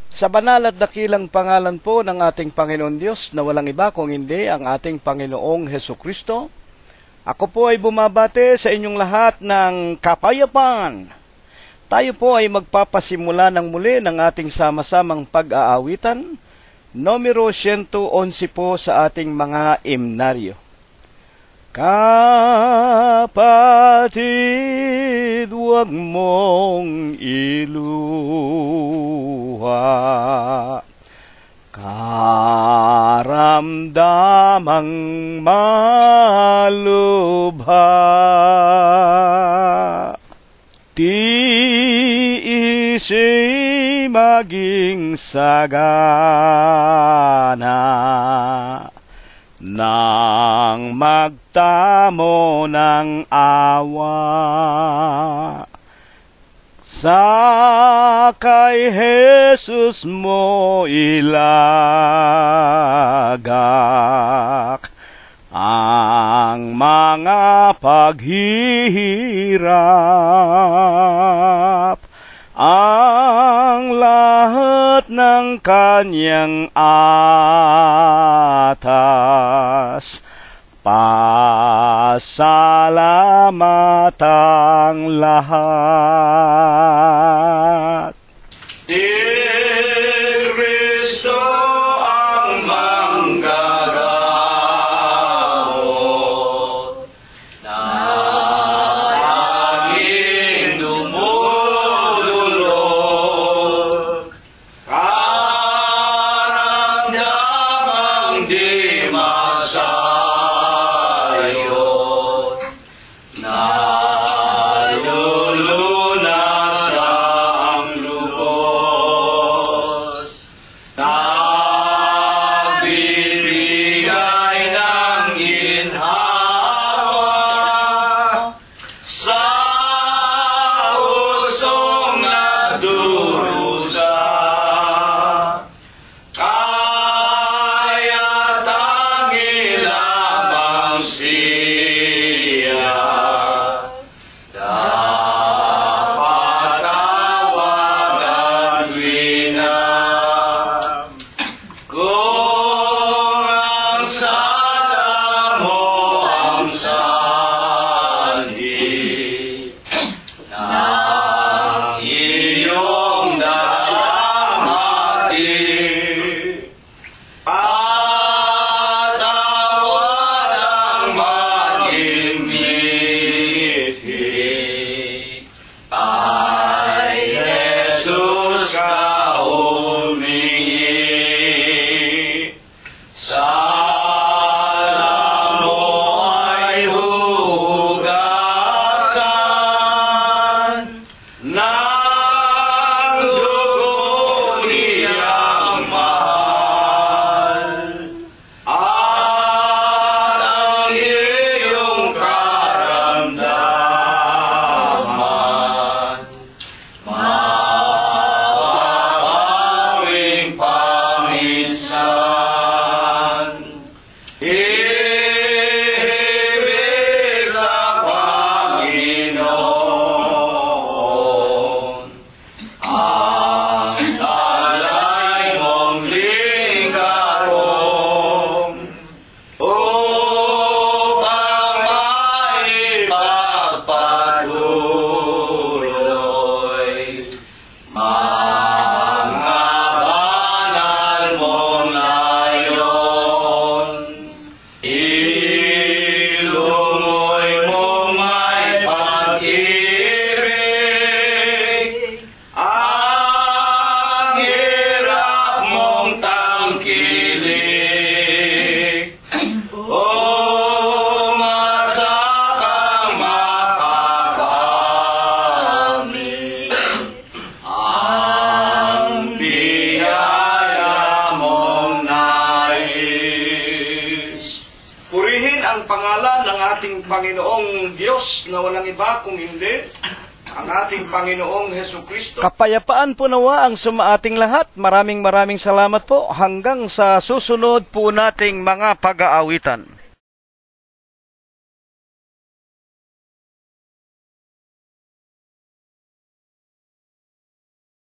Sa banal at dakilang pangalan po ng ating Panginoon Diyos na walang iba kung hindi ang ating Panginoong Hesukristo, ako po ay bumabate sa inyong lahat ng kapayapaan. Tayo po ay magpapasimula ng muli ng ating sama-samang pag-aawitan, numero 111 po sa ating mga imnaryo. Kapatid, huwag mong iluha, karamdamang malubha. Tiisi maging sagana nang magtamo ng awa sa kay Jesus mo ilagak ang mga paghihirap, ang lahat ng kanyang atas, pasalamatang lahat. Di Kristo ang manggagamot, laging dumudulog, karamdamang di masayot, nalulunas ang lubos, nagbibigay ng ginhawa sa usong nagdurusa. Kaya tangi lamang siya, dapat tawagan winam. Kung ang sala mo ang sanhi ng iyong dalamhati, patawan ang maging mithi, kay Jesus ka humingi. Sala mo ay hugasan ng dugo niyang mahal, at ang iyong karamdaman mababawing paminsan. Ibig sa Panginoon ang dalay mong lingkarong, upang maipagpatuloy mga banal mong layon. Ilungoy mo may pag-ibig, ang hirap mong tangkilik, umasa kang makakamit ang biyaya mong nais. Purihin ang pangalan ng ating Panginoong Diyos na walang iba kung hindi ang ating Panginoong Hesukristo. Kapayapaan po nawa ang sumaating lahat. Maraming salamat po. Hanggang sa susunod po nating mga pag-aawitan.